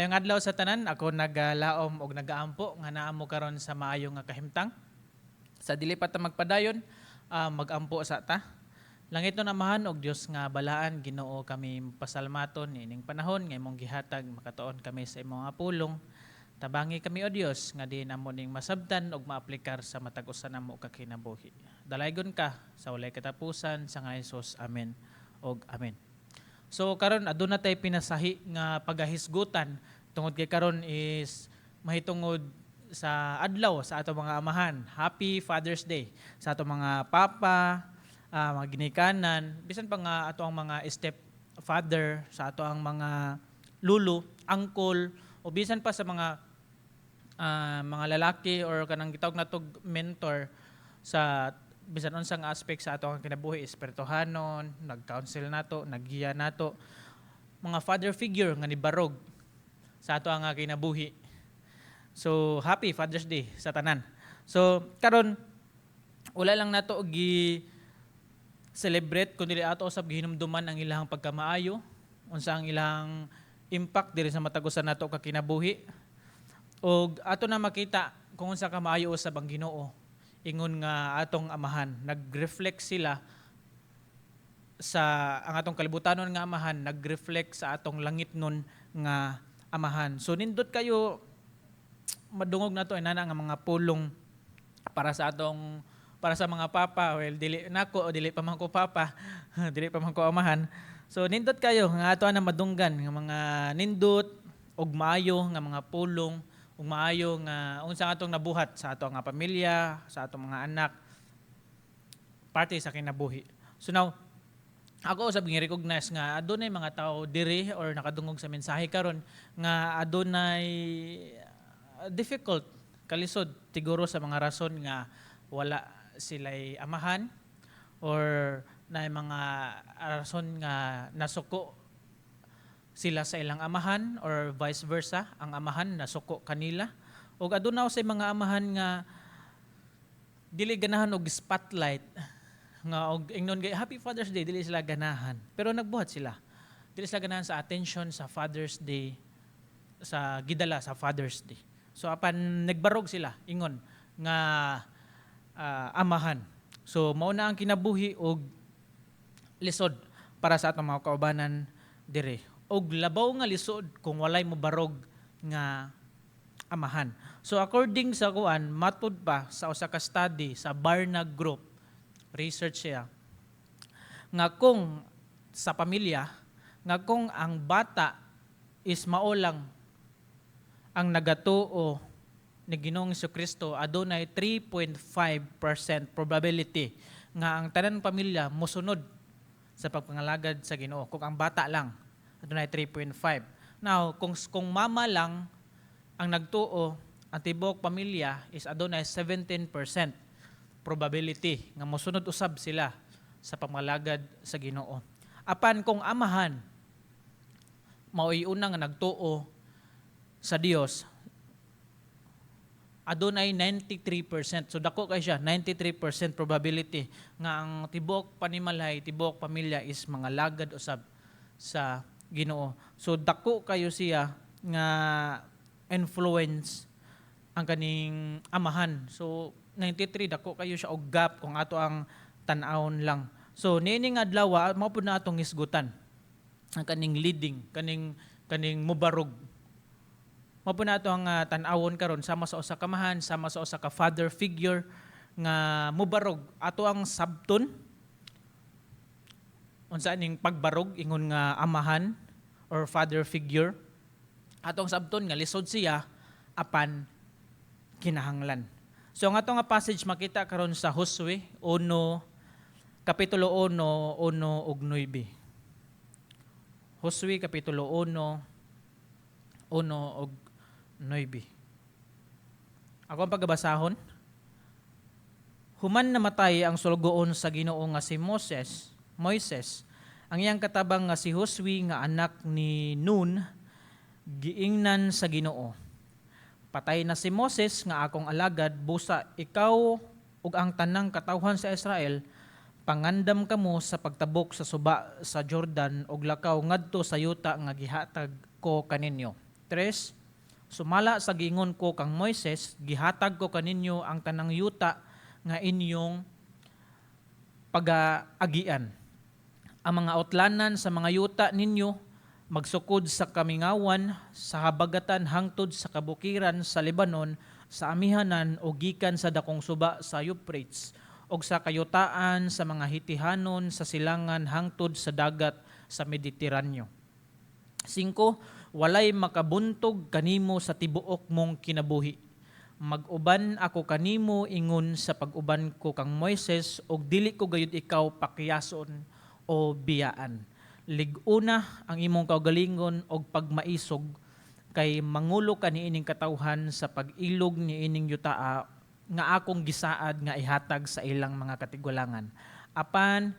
Maayong adlaw sa tanan, ako naglaom og nagaampo nga naamo karon sa maayo nga kahimtang. Sa dili pa ta magpadayon, magampo sa ta. Langit nun amahan og Dios nga balaan, Ginoo kami pasalmaton ining panahon nga imong gihatag makatuon kami sa imong nga pulong. Tabangi kami o Dios nga di namo ning masabtan og maaplikar sa matag usa namo ka kinabuhi. Dalaygon ka sa walay katapusan sa nga Hesus. Amen og amen. So karon aduna tay pinasahi nga pagahisgutan tungod kay karon is mahitungod sa adlaw sa ato mga amahan. Happy Father's Day sa ato mga papa, mga ginikanan, bisan pa nga ato ang mga step father, sa ato ang mga lulu, uncle, o bisan pa sa mga lalaki or kanang gitawag natog mentor sa bisan unsang aspect sa ato ang kinabuhi, espirituhanon, nag-counsel nato, naggiya nato, mga father figure nga nibarog sa ato ang kinabuhi. So happy Father's Day sa tanan. So karon wala lang nato gi celebrate kundi ato usab gihinumduman ang ilang pagkamaayo, unsa ang ilang impact diri sa matagusan nato ka kinabuhi. Og ato na makita kung unsa ka maayo usab ang Ginoo ingon nga atong amahan. Nag-reflect sila sa ang atong kalibutanon nga amahan, nag-reflect sa atong langit nun nga amahan. So nindot kayo madungog nato inana nga mga pulong para sa mga papa. Well, dili nako o dili pa man ko papa, dili pa man ko amahan. So nindot kayo nga ato na madunggan nga mga nindot og maayo nga mga pulong ug maayo nga unsa atong nabuhat sa ato nga pamilya, sa atong mga anak, parte sa kinabuhi. So now, ako usab gi-recognize nga adunay mga tao diri or nakadungog sa mensahe karon nga adunay difficult kalisod siguro sa mga rason nga wala sila'y amahan or na mga rason nga nasuko sila sa ilang amahan or vice versa, ang amahan nasuko kanila. O aduna sa mga amahan nga dili ganahan og spotlight nga og ingnon gay Happy Father's Day, dili sila ganahan. Pero nagbuhat sila. Dili sila ganahan sa attention sa Father's Day, sa gidala sa Father's Day. So apan nagbarog sila ingon nga amahan. So mao na ang kinabuhi og lisod para sa atong mga kaubanan dire. Og labaw nga lisod kung walay mo barog nga amahan. So according sa kuan, matud pa sa usa ka study sa Barna Group, research siya, nga kung sa pamilya, nga kung ang bata is maulang ang nagatuo ni Ginoong Jesucristo, adunay 3.5% probability nga ang tanan pamilya mosunod sa pagpangalagad sa Ginoo. Kung ang bata lang, adunay 3.5. Now, kung mama lang ang nagtuo, ang tibuok pamilya is adunay 17% probability nga mosunod usab sila sa pagpangalagad sa Ginoo. Apan kung amahan mao'y una nga nagtuo sa Dios, adunay 93%. So dako kay siya, 93% probability nga ang tibuok panimalay, tibuok pamilya is mga lagad usab sa Ginoo. So dako kayo siya nga influence ang kaning amahan. So 93 dako kayo siya og gap kung ato ang tan-awon lang. So nining adlaw mao pud na atong hisgutan ang kaning leading, kaning mubarog. Mao pud na ato ang tan-awon karon sama sa usa ka amahan, sama sa usa ka father figure nga mubarog. Ato ang sabton unsa ning pagbarog ingon nga amahan or father figure, atong sabton nga lisod siya apan kinahanglan. So ang atong nga passage makita karon sa Josue 1 kapitulo 1 ug 9. Josue kapitulo 1 ug 9. Ako ang pagbabasahon. Human namatay ang sulgoon sa Ginoo nga si Moises, ang iyang katabang nga si Josue nga anak ni Nun, giingnan sa Ginoo. Patay na si Moses nga akong alagad, busa ikaw ug ang tanang katawhan sa Israel, pangandam kamo sa pagtabok sa suba sa Jordan og lakaw ngadto sa yuta nga gihatag ko kaninyo. 3, sumala sa giingon ko kang Moises, gihatag ko kaninyo ang tanang yuta nga inyong pag-agian. Ang mga outlanan sa mga yuta ninyo magsukod sa kamingawan, sa habagatan hangtod sa kabukiran sa Lebanon, sa amihanan o gikan sa dakong suba sa Euphrates, o sa kayutaan sa mga hitihanon sa silangan hangtod sa dagat sa Mediteraneo. 5, walay makabuntog kanimo sa tibuok mong kinabuhi. Mag-uban ako kanimo ingon sa pag-uban ko kang Moises, og dili ko gayud ikaw pakiyason o biyaan. Liguna ang imong kaugalingon og pagmaisog, kay mangulo ka niining katawhan sa pag-ilog niining yutaa nga akong gisaad nga ihatag sa ilang mga katigulangan. Apan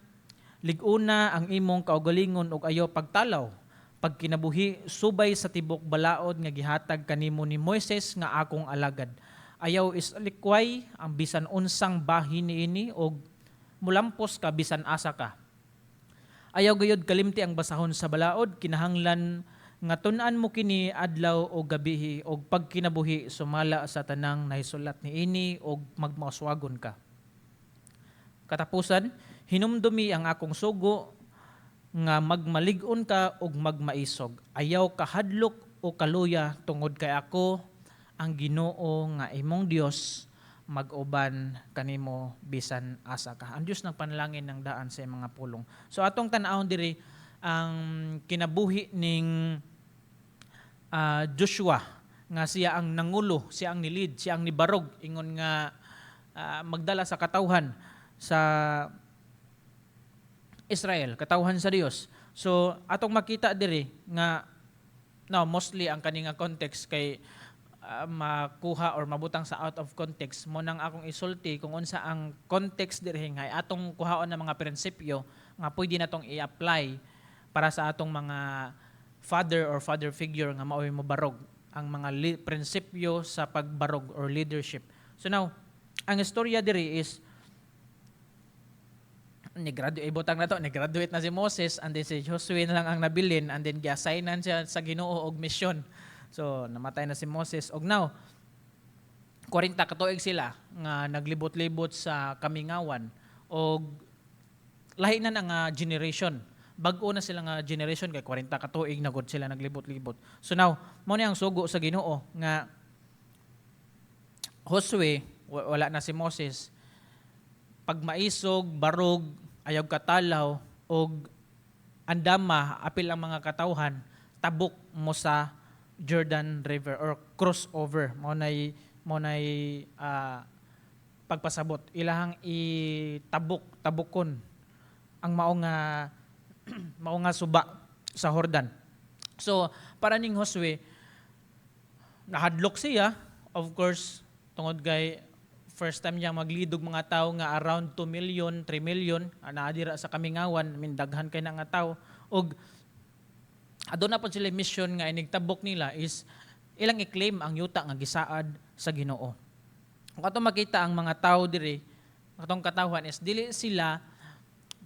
liguna ang imong kaugalingon og ayo pagtalaw, pagkinabuhi subay sa tibok balaod nga gihatag kanimo ni Moises nga akong alagad. Ayaw isalikway ang bisan unsang bahin niini og mulampos ka bisan asa ka. Ayaw gayud kalimti ang basahon sa balaod, kinahanglan nga tun-an mo kini adlaw o gabihi og pagkinabuhi sumala sa tanang nahisulat niini og magmauswagon ka. Katapusan, hinumdumi ang akong sugo nga magmalig-on ka og magmaisog. Ayaw kahadlok o kaluya tungod kay ako ang Ginoo nga imong Dios, mag-uban kanimo bisan asa ka. Ang Dios ng panalangin ng daan sa mga pulong. So atong tan-awon diri ang kinabuhi ning Joshua nga siya ang nangulo, siya ang nilid, siya ang nibarog ingon nga magdala sa katawhan sa Israel, katawhan sa Dios. So atong makita diri nga mostly ang kaninga context kay makuha or mabutang sa out of context mo nang akong isulti kung unsa ang context diri nga atong kuhaon na mga prinsipyo nga pwede natong i-apply para sa atong mga father or father figure nga mao'y mobarog ang mga prinsipyo sa pagbarog or leadership. So now, ang istorya diri is ni-graduate na si Moses, and then si Joshua na lang ang nabilin, and then gi-assignan siya sa Ginoo og misyon. So namatay na si Moses. Og now 40 ka tuig sila nga naglibot-libot sa kamingawan og lahi na nga generation. Bag-o na sila nga generation kay 40 ka tuig na gud sila naglibot-libot. So now mo ni ang sugo sa Ginoo nga Josue, wala na si Moses. Pagmaisog, barog, ayaw katalaw, og andama, apil ang mga katawhan, tabok mo sa Jordan River or crossover. Mo nay pagpasabot. Ilahang tabukon ang mao nga suba sa Jordan. So, para ning Josue, nahadlok siya, of course, tungod kay first time niya maglidog mga tao nga around 2 million, 3 million, naadira sa kamingawan, daghan kay na nga tao. Og adto na po sila mission nga inigtabok nila is ilang i-claim ang yuta nga gisaad sa Ginoo. Kung ato makita ang mga tao diri, atong katawhan is dili sila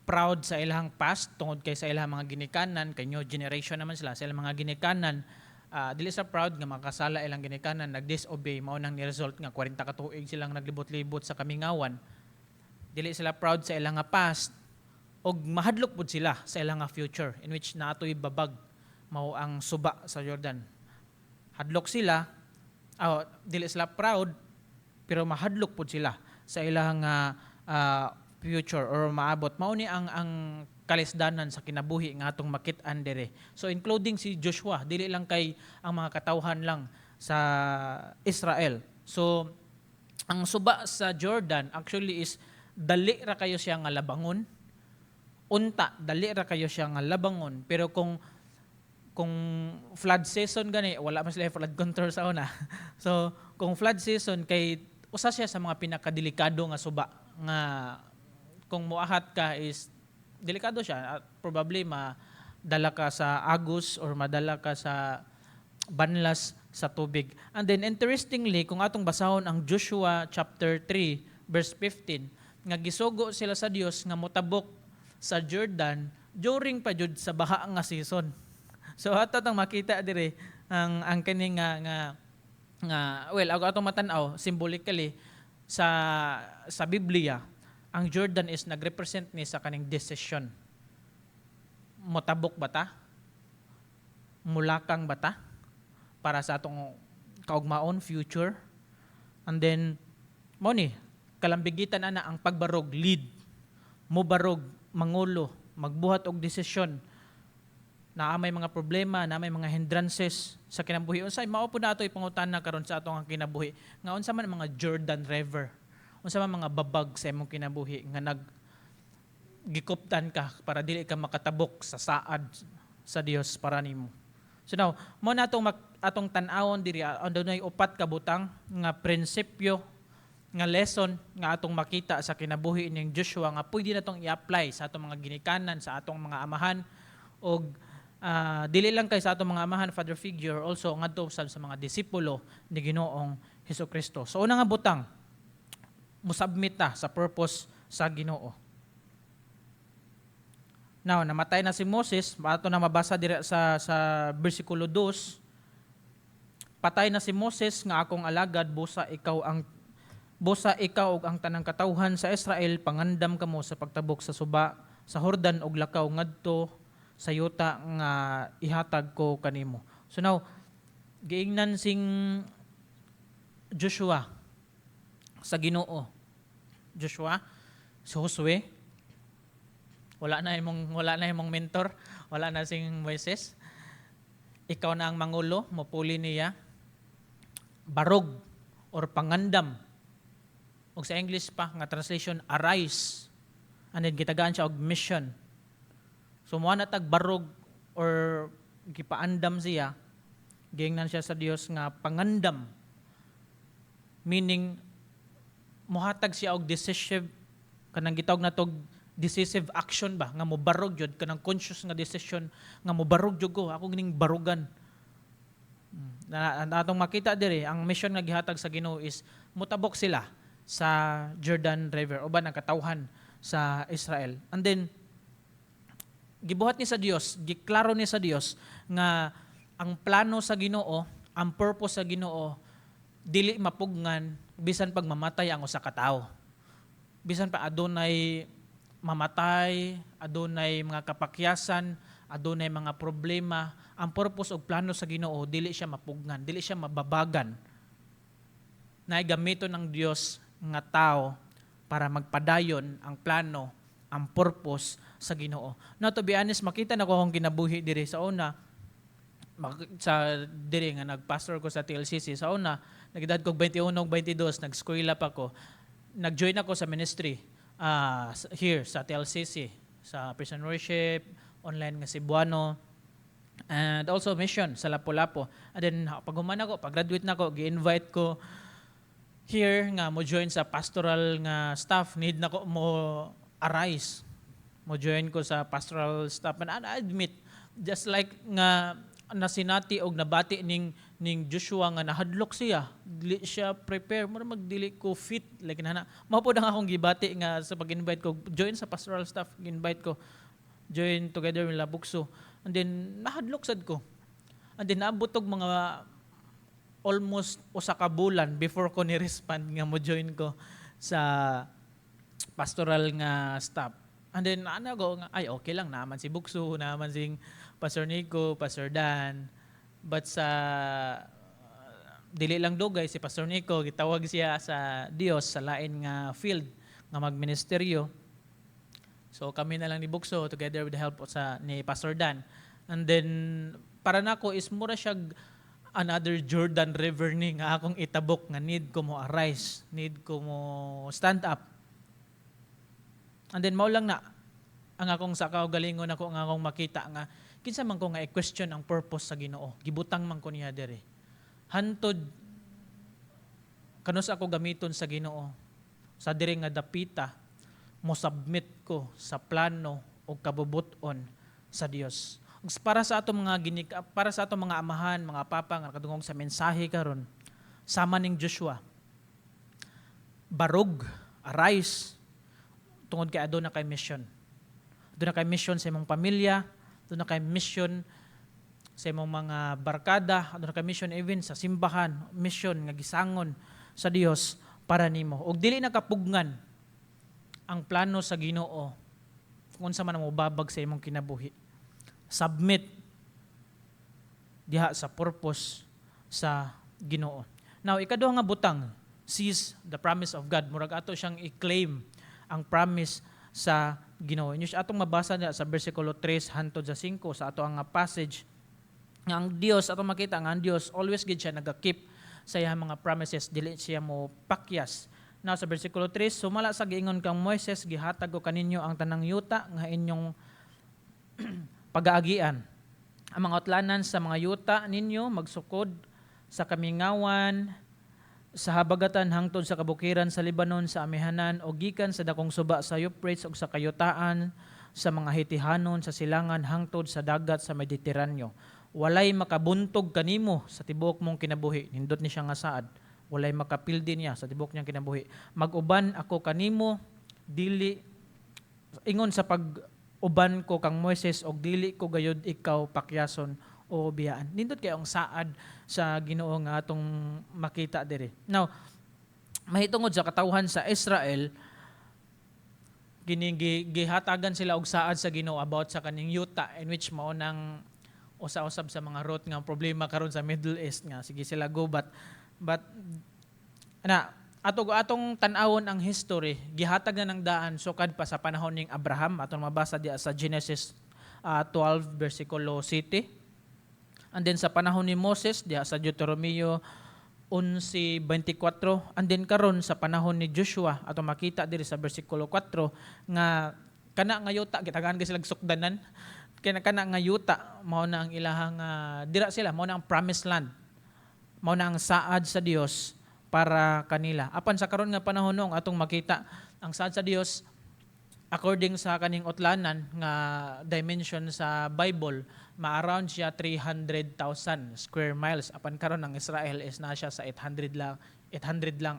proud sa ilang past tungod kay sa ilang mga ginikanan, kay new generation naman sila sa ilang mga ginikanan. Dili sa proud nga makasala ilang ginikanan, nag-disobey, mao nang ni-result nga 40 ka tuig silang naglibot-libot sa kamingawan. Dili sila proud sa ilang past og mahadlok pud sila sa ilang future in which naatoy babag mao ang suba sa Jordan. Hadlok sila, dili sila proud pero mahadlok pud sila sa ilang future or maabot. Mao ni ang kalisdanan sa kinabuhi nga atong makit-an dire. So including si Joshua, dili lang kay ang mga katawhan lang sa Israel. So ang suba sa Jordan actually is dali ra kayo siya nga labangon. Unta, dali ra kayo siya nga labangon. Pero kung flood season gani, wala man sila flood control sa una. So kung flood season kay usa siya sa mga pinakadelikado nga suba nga kung muahat ka is delikado siya. Probably madala ka sa agos or madala ka sa banlas sa tubig. And then interestingly, kung atong basahon ang Joshua chapter 3 verse 15, nga gisugo sila sa Dios nga motabok sa Jordan during pa jud sa baha nga season. So ato tang makita dire ang kini nga well ako atong matan-aw symbolically sa Biblia, ang Jordan is nagrepresent ni sa kaning decision. Motabok ba ta? Mulakang ba ta? Para sa atong kaugmaon future. And then mo ni kalambigitan ana ang pagbarog lead. Mo barog mangulo, magbuhat og desisyon. Na may mga problema, na may mga hindrances sa kinabuhi. Unsay mao pud nato ipangutana karon sa atong kinabuhi. Nga unsa man mga Jordan River? Unsa man mga babag sa imong kinabuhi nga gikuptan ka para dili ka makatabok sa saad sa Dios para nimo. So now, mo na atong tan-awon diri andunay upat ka butang nga prinsipyo nga lesson nga atong makita sa kinabuhi ning Joshua nga pwede natong i-apply sa atong mga ginikanan, sa atong mga amahan og dili lang kay sa atong mga amahan father figure, also ngadto sa mga disipulo ni Ginoong Hesukristo. So una nga butang, musubmit ta sa purpose sa Ginoo. Now, namatay na si Moses, ato na mabasa dira sa bersikulo 2. Patay na si Moses nga akong alagad, busa ikaw ug ang tanang katawhan sa Israel, pangandam kamo sa pagtabok sa suba sa Jordan ug lakaw ngadto sa yuta nga ihatag ko kanimo. So now, giingnan sing Joshua sa Ginoo. Joshua, si Josue, wala na imong mentor, wala na sing Moises. Ikaw na ang mangulo, mopuli niya. Barog or pangandam. O sa English pa nga translation, arise. And then gitagaan siya og mission. So mo na tag barog or gipaandam siya, giingnan siya sa Dios nga pangandam. Meaning mohatag siya og decisive kanang gitawag na tog decisive action ba nga mobarog jud kanang conscious nga decision nga mobarog jud ko ako gining barugan. Na atong makita diri ang mission nga gihatag sa Ginoo is mutabok sila sa Jordan River uban ang katawhan sa Israel. And then gibuhat ni sa Dios, giklaro ni sa Dios nga ang plano sa Ginoo, ang purpose sa Ginoo dili mapugnan bisan pag mamatay ang usa ka tawo. Bisan pa adunay mamatay, adunay mga kapakyasan, adunay mga problema, ang purpose o plano sa Ginoo dili siya mapugnan, dili siya mababagan. Naigamiton ng Dios nga tao para magpadayon ang plano, ang purpose sa Ginoo. Now to be honest, makita na ko akong kinabuhi diri sa una, sa diri nga nagpastor ko sa TLCC. Sa una, nagedad ko 21 ug 22, nag-eskwela pa ko. Nag-join ako sa ministry here sa TLCC, sa Prison Worship, online nga Cebuano, and also mission sa Lapu-Lapu. And then pag human ako, pag-graduate na ako, gi-invite ko here nga mo join sa pastoral nga staff. Need na ko mo arise. Mo join ko sa pastoral staff. And I admit, just like nga nasinati og nabati ning Joshua nga nahadlok siya, dili siya prepare, mo magdili ko fit like nana. Mao pod ang akong gibati nga sa pag-invite ko join sa pastoral staff, gi-invite ko join together with Labukso. And then nahadlok sad ko. And then naabot og mga almost usa ka bulan before ko ni-respond nga mo join ko sa pastoral nga staff. And then ano ko nga, ay okay lang naman si Bukso, naman sing Pastor Nico, Pastor Dan. But sa dili lang dugay si Pastor Nico, gitawag siya sa Dios sa lain nga field nga magministeryo. So kami na lang ni Bukso together with the help ni Pastor Dan. And then para nako is mura siya another Jordan River ni nga akong itabok nga need ko mo arise, need ko mo stand up. And then mao lang na ang akong sa kaugalingon ako nga akong makita nga kinsa man ko nga i-question ang purpose sa Ginoo. Gibutang man ko niya diri. Hantod kanus ako gamiton sa Ginoo. Sa diri nga dapita mo submit ko sa plano o kabubuton sa Dios. Para sa ato para sa ato mga amahan, mga papa nga kadungog sa mensahe karon, sama ning Joshua. Barog, arise tungod kay aduna kay mission. Aduna kay mission sa imong pamilya, aduna kay mission sa imong mga barkada aduna ka mission even sa simbahan, mission nga gisangon sa Dios para nimo. Ug dili nakapugngan ang plano sa Ginoo kung sa man mo babag sa imong kinabuhi. Submit diha sa purpose sa Ginoo. Now, ikaduha nga butang, seize the promise of God. Murag ato siyang i-claim ang promise sa Ginoo. Inyo siya atong mabasa na sa versikulo 3 hangtod sa 5 sa ato ang passage. Nga ang Dios, atong makita nga ang Dios, always gid siya nagakip sa iyang mga promises, dili siya mo pakyas. Now, sa versikulo 3, sumala sa giingon kang Moises, gihatag ko kaninyo ang tanang yuta nga inyong pag-aagian. Ang mga utlanan sa mga yuta ninyo magsukod sa kamingawan, sa habagatan hangtod sa kabukiran sa Libanon, sa amihanan o gikan sa dakong suba sa Euphrates ug sa kayutaan sa mga hitihanon sa silangan hangtod sa dagat sa Mediteraneo. Walay makabuntog kanimo sa tibuok mong kinabuhi. Nindot ni siya nga saad. Walay makapildi niya sa tibuok niyang kinabuhi. Mag-uban ako kanimo, dili ingon sa pag-uban ko kang Moises og dili ko gayud ikaw pakyason o biyaan. Nindot kayo ang saad sa Ginoo nga atong makita diri. Now, mahitungod sa katawhan sa Israel, gihatagan sila og saad sa Ginoo about sa kaning yuta in which mao nang usa-usab sa mga root nga problema karon sa Middle East nga sige sila go but atong tan-awon ang history gihatag na ng daan sukad pa sa panahon ning Abraham atong mabasa diya sa Genesis 12 versikulo 7. And then sa panahon ni Moses diya sa Deuteronomio 11:24, and then karon sa panahon ni Joshua atong makita diri sa versikulo 4 nga kana nga yuta gitagaan sila sukdanan kana nga yuta mao na ang ilahang dira sila mao na ang promised land, mao na ang saad sa Dios para kanila. Apan sa karon nga panahon nung atong makita ang saad sa Dios according sa kaning utlanan nga dimension sa Bible, ma-around siya 300,000 square miles. Apan karon ang Israel is na siya sa 800 lang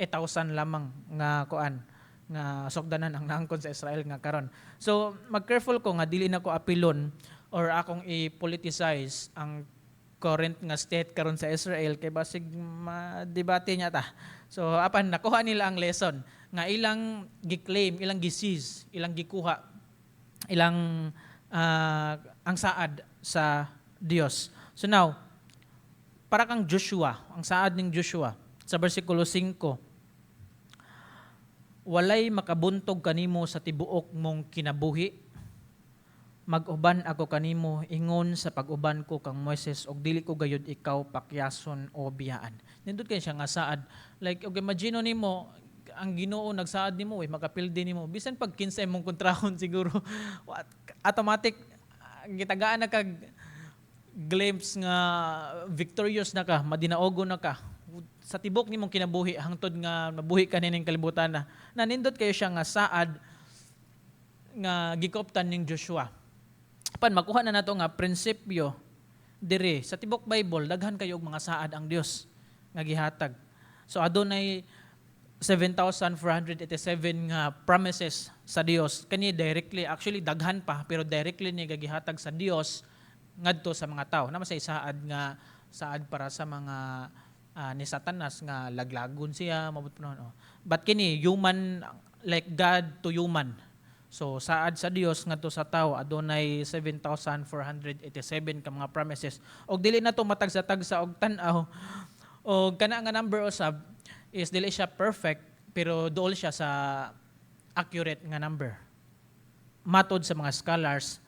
8,000 lamang nga kuan nga sukdanan ang naangkon sa Israel nga karon. So mag-careful ko nga dili na ko apilon or akong i-politicize ang current nga state karon sa Israel kay basig ma-debate niya ta. So apan nakuha nila ang lesson nga ilang gi-claim, ilang gi-seize, ilang gikuha, ilang ang saad sa Dios. So now, para kang Joshua, ang saad ning Joshua sa bersikulo 5, walay makabuntog kanimo sa tibuok mong kinabuhi. Mag-uban ako kanimo ingon sa pag-uban ko kang Moises og dili ko gayud ikaw pakyason o biyaan. Nindot kay siya nga saad. Like og imagine nimo ang Ginoo nagsaad nimo makapildi nimo bisan pag kinsa imong kontrahon siguro automatic gitagaan na kag glimpse nga victorious na ka, madinaogo na ka sa tibok nimong kinabuhi hangtod nga mabuhi ka nining kalibutan na nanindot kayo siya nga saad nga gikoptan ning Joshua. Pan makuha na nato nga prinsipyo dire sa tibok Bible daghan kayo og mga saad ang Dios nga gihatag. So adunay 7,487 nga promises sa Dios. Kani directly actually daghan pa pero directly ni gagihatag sa Dios ngadto sa mga tao. Naman sa saad nga saad para sa mga ni Satanas nga laglagon siya mabot panahon. But kini human like God to human. So saad sa Dios ngadto sa tao adunay 7,487 ka mga promises. Og dili na to matagsa-tagsa og tan-aw. Og kana nga number usab is dili siya perfect pero duol siya sa accurate nga number. Matod sa mga scholars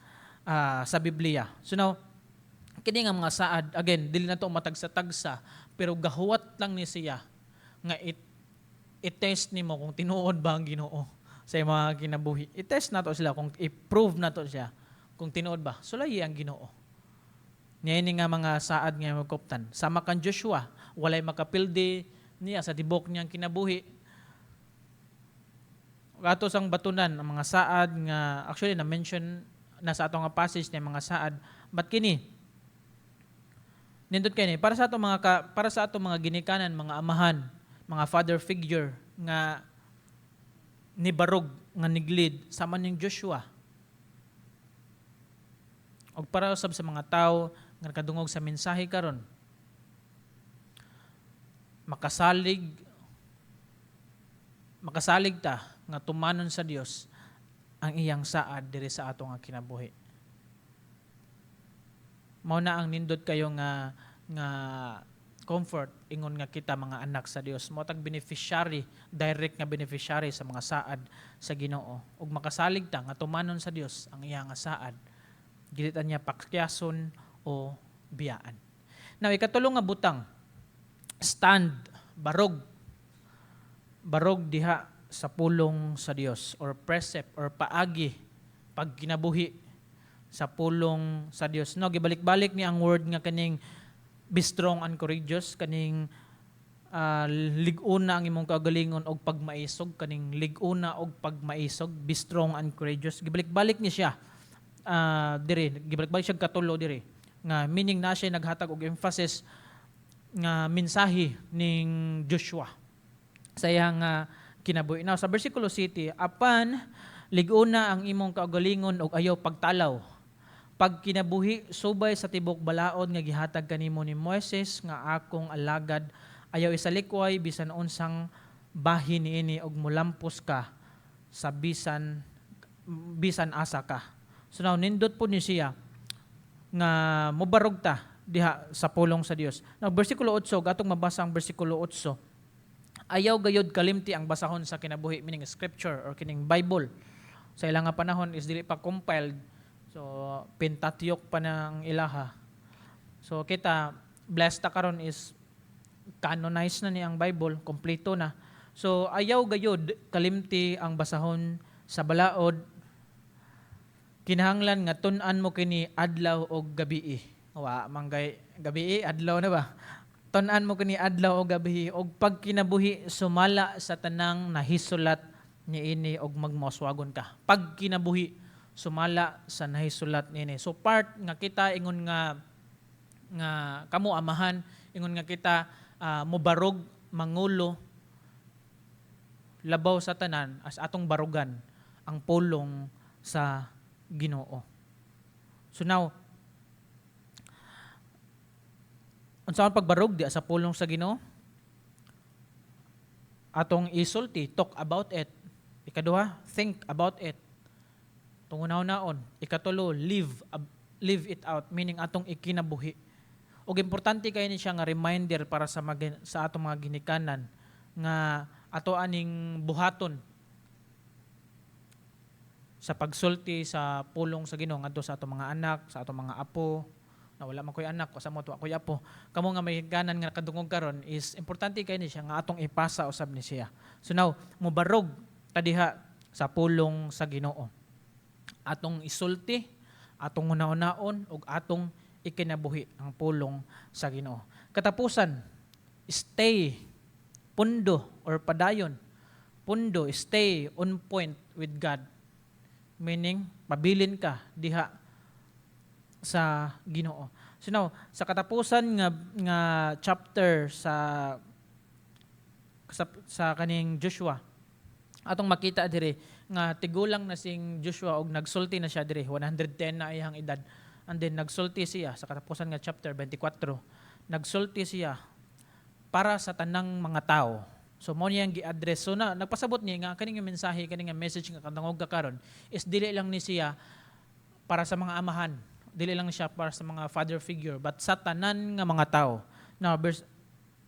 sa Biblia. So now kini nga mga saad again dili na to matagsa-tagsa pero gahuwat lang ni siya nga i-test nimo kung tinuod ba ang Ginoo sa mga kinabuhi. I-test nato sila kung i-prove nato siya kung tinuod ba. Sulay ang Ginoo. Niya nga mga saad nga magkuptan. Sama kan Joshua, walay makapildi niya sa tibok niyang kinabuhi. Ato sang batunan ang mga saad nga actually na mention na sa atong passage ni mga saad. But kini nindot kay ni para sa atong mga ginikanan, mga amahan, mga father figure nga nibarog nga niglid sama ning Joshua. Og para usab sa mga tao nga nakadungog sa mensahe karon, makasalig ta nga tumanon sa Dios ang iyang saad diri sa ato nga kinabuhi. Mao na ang nindot kayo nga comfort ingon nga kita mga anak sa Dios, mo tag beneficiary, direct nga beneficiary sa mga saad sa Ginoo, ug makasalig ta nga tumanon sa Dios ang iya nga saad, gilitan niya pakyason o biyaan. Now ikatulong nga butang, stand, barog diha sa pulong sa Dios, or precept or paagi pag kinabuhi sa pulong sa Dios. No, gibalik-balik ni ang word nga kaning be strong and courageous, kaning lig-una ang imong kagalingon og pagmaisog, kaning lig-una og pagmaisog, be strong and courageous. Gibalik-balik ni siya diri, gibalik-balik siya katulo diri nga meaning na siya naghatag og emphasis nga mensahe ning Joshua sa iyang kinabuhi. Now sa bersikulo 7, apan lig-una ang imong kagalingon og ayaw pagtalaw pag kinabuhi subay sa tibok balaod nga gihatag kanimo ni Moises nga akong alagad, ayaw isalikway bisan unsang bahin niini og mulampos ka sa bisan asa ka. So now nindot po ni siya nga mobarog ta diha sa pulong sa Dios. Now bersikulo 8, gatong mabasa ang bersikulo 8. Ayaw gayud kalimti ang basahon sa kinabuhi, meaning scripture or kining Bible. Sa ilang nga panahon is dili pa compiled. So, Pentateuch pa ng ilaha. So, kita, blessed ta karon is canonized na ni ang Bible, kompleto na. So, ayaw gayud kalimti ang basahon sa balaod, kinahanglan nga tun-an mo kini adlaw o gabi. Wa, manggay gabi, adlaw na ba? Tun-an mo kini adlaw o gabi, og pag kinabuhi, sumala sa tanang nahisulat niini og magmoswagon ka. Pag kinabuhi, sumala sa nahisulat niini. So part nga kita ingon nga kamo amahan, ingon nga kita mobarog, mangulo, labaw sa tanan as atong barugan ang pulong sa Ginoo. So now, unsa ang pagbarog di sa pulong sa Ginoo? Atong isulti, talk about it. Ikaduha, think about it. Tungunaw-naon. Ikatulo, live it out, meaning atong ikinabuhi. Og importante kayo ni siya nga reminder para sa atong mga ginikanan nga ato aning buhaton sa pagsulti sa pulong sa Ginoo ngadto sa atong mga anak, sa atong mga apo, na wala man koy anak, o sa mo koy apo. Kamo nga may ganan nga nakadungog karon is importante kayo ni siya nga atong ipasa usab ni siya. So now, mubarog ta diha sa pulong sa Ginoo. Atong isulti, atong una-unaon, ug atong ikinabuhi ang pulong sa Ginoo. Katapusan, stay, pundo or padayon. Pundo, stay on point with God. Meaning, pabilin ka diha sa Ginoo. So now, sa katapusan nga chapter sa kaning Joshua, atong makita diri nga tigulang na sing Joshua og nagsulti na siya diri, 110 na iyang edad, and then nagsulti siya sa katapusan nga chapter 24. Nagsulti siya para sa tanang mga tao. So mo niyang gi-address. So na nagpasabot niya nga kaning mensahe, kaning message nga kadungog ka karon is dili lang ni siya para sa mga amahan, dili lang siya para sa mga father figure, but sa tanan nga mga tao. Now verse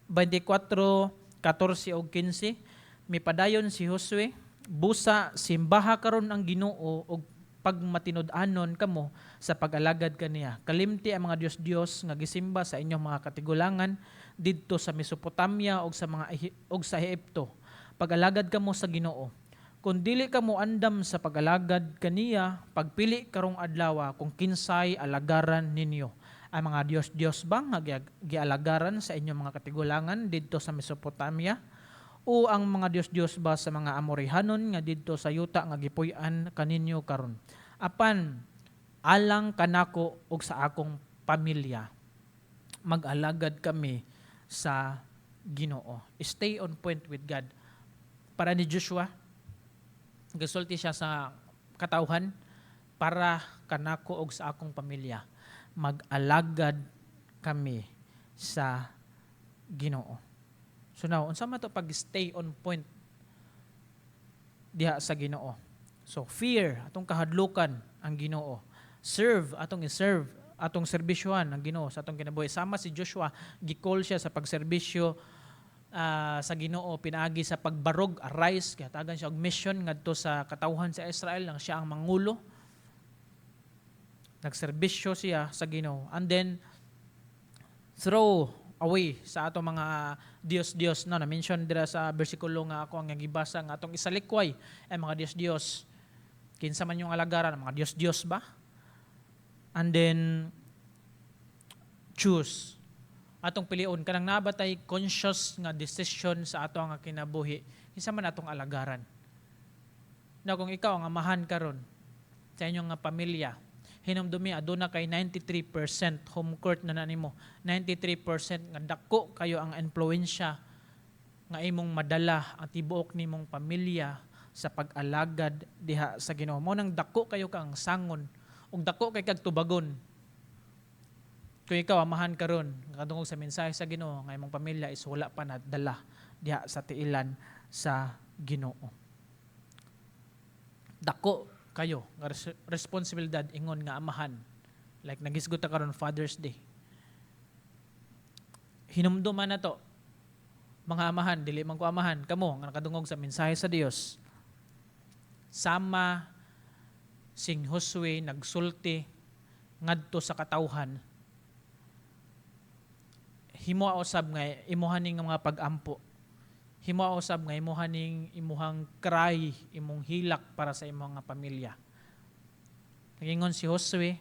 24, 14 ug 15, mipadayon si Josue, busa simbaha karon ang Ginoo og pagmatinud-anon kamo sa pag-alagad kaniya. Kalimti ang mga Dios nga gisimba sa inyong mga katigulangan didto sa Mesopotamia og sa Ehipto. Pag-alagad kamo sa Ginoo. Kung dili kamo andam sa pag-alagad kaniya, pagpili karong adlaw kung kinsay alagaran ninyo. Ang mga Dios ba nga gialagaran sa inyong mga katigulangan didto sa Mesopotamia, o ang mga Dios ba sa mga Amorihanon nga didto sa yuta nga gipuy-an kaninyo karon. Apan alang kanako ug sa akong pamilya, mag-alagad kami sa Ginoo. Stay on point with God. Para ni Joshua, gasulti siya sa katawhan, para kanako og sa akong pamilya. mag-alagad kami sa Ginoo. So now, unsa man to pag stay on point diha sa Ginoo? So fear, atong kahadlukan ang Ginoo. Serve, atong i-serve, atong serbisyohan ang Ginoo sa atong kinabuhi. Sama si Joshua, gikol siya sa pagserbisyo sa Ginoo, pinaagi sa pagbarog, arise, kaya tagan siya og mission ngadto sa katawhan sa Israel lang siya ang mangulo. Nagserbisyo siya sa Ginoo. And then throw away sa atong mga Dios na mention dira sa bersikulo nga ako ang gibasa nga atong isalikway ay mga Dios. Kinsa man yung alagaran, mga Dios ba? And then choose. Atong pilion kanang nabatay conscious nga decision sa ato nga kinabuhi. Kinsa man atong alagaran. Na kung ikaw ang amahan karon sa inyong nga pamilya, hinumdumi aduna kay 93% home court na nimo. 93% nga dako kayo ang influensya nga imong madala ang tibuok nimong pamilya sa pag-alagad diha sa Ginoo. Mo nang dako kayo kang sangon ug dako kay kag tubagon. Kung ikaw amahan karon kadungog sa mensahe sa Ginoo nga imong pamilya is wala pa nadala diha sa tiilan sa Ginoo. Dako kayo nga responsibilidad ingon nga amahan, like nagisgot ta karon Father's Day, hinumduman na to mga amahan, dili man ko amahan kamo nga nakadungog sa mensahe sa Dios. Sama sing Josue nagsulti ngadto sa katawhan, himo usab nga imuhaning mga pag-ampo, himo usab nga imuhang cry, imong hilak para sa imong nga pamilya. Nagingon si Josue,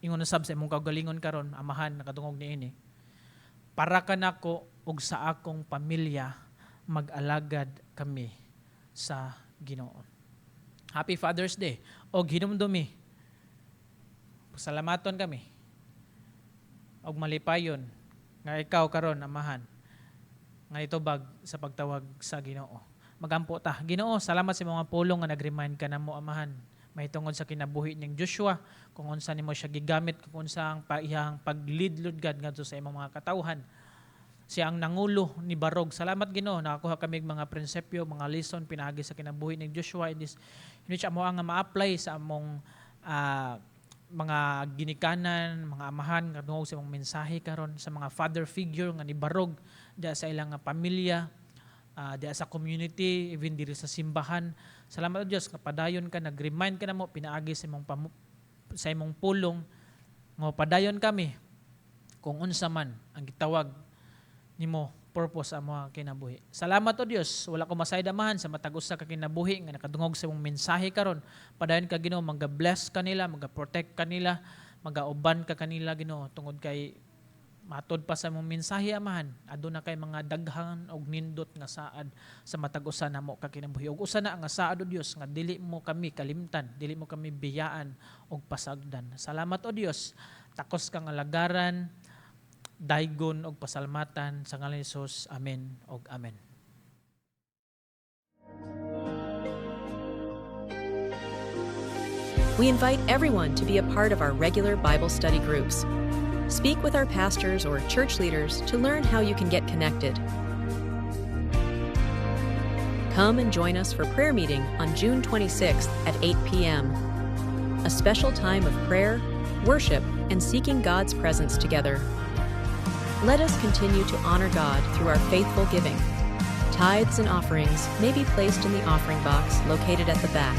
ingon usab sa imong kaugalingon karon, amahan nakadungog niini. Para kanako ug sa akong pamilya mag-alagad kami sa Ginoo. Happy Father's Day. Og hinumdumi. Pasalamaton kami. Og malipayon nga ikaw karon amahan nga itubag sa pagtawag sa Ginoo. Magampo ta. Ginoo, salamat sa mga pulong nga nag-remind ka namo amahan. Mahitungod sa kinabuhi ning Joshua, kung unsa nimo siya gigamit, kung unsa ang iyang paglidlod gad ngadto sa imong mga katawhan. Siya ang nangulo ni Barog. Salamat Ginoo, nakakuha kami mga prinsipyo, mga lesson pinaagi sa kinabuhi ning Joshua in this. Hindi siya mo ang ma-apply sa among mga ginikanan, mga amahan kadungog sa imong mensahe karon sa mga father figure nga ni Barog diya sa ilang pamilya, diya sa community, even diri sa simbahan. Salamat Dios nga padayon ka, nag-remind ka namo pinaagi sa imong pulong nga padayon kami kung unsa man ang gitawag nimo purpose sa mga kinabuhi. Salamat o Dios, wala ko masaydamahan sa matag usa ka kinabuhi nga nakadungog sa imong mensahe karon. Padayon ka Ginoo, maga-bless kanila, maga-protect kanila, maga-uban ka kanila Ginoo tungod kay matod pa sa imong mensahe amahan. Aduna kay mga daghan og nindot nga saad sa matag usa namo ka kinabuhi. Ug usa na nga saad o Dios nga dili mo kami kalimtan, dili mo kami biyaan og pasagdan. Salamat o Dios, takos kang alagaran, daygon og pasalmatan sa ngalan ni Jesus. Amen og amen. We invite everyone to be a part of our regular Bible study groups. Speak with our pastors or church leaders to learn how you can get connected. Come and join us for prayer meeting on June 26th at 8 p.m. A special time of prayer, worship, and seeking God's presence together. Let us continue to honor God through our faithful giving. Tithes and offerings may be placed in the offering box located at the back.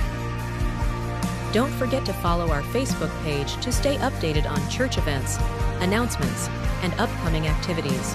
Don't forget to follow our Facebook page to stay updated on church events, announcements, and upcoming activities.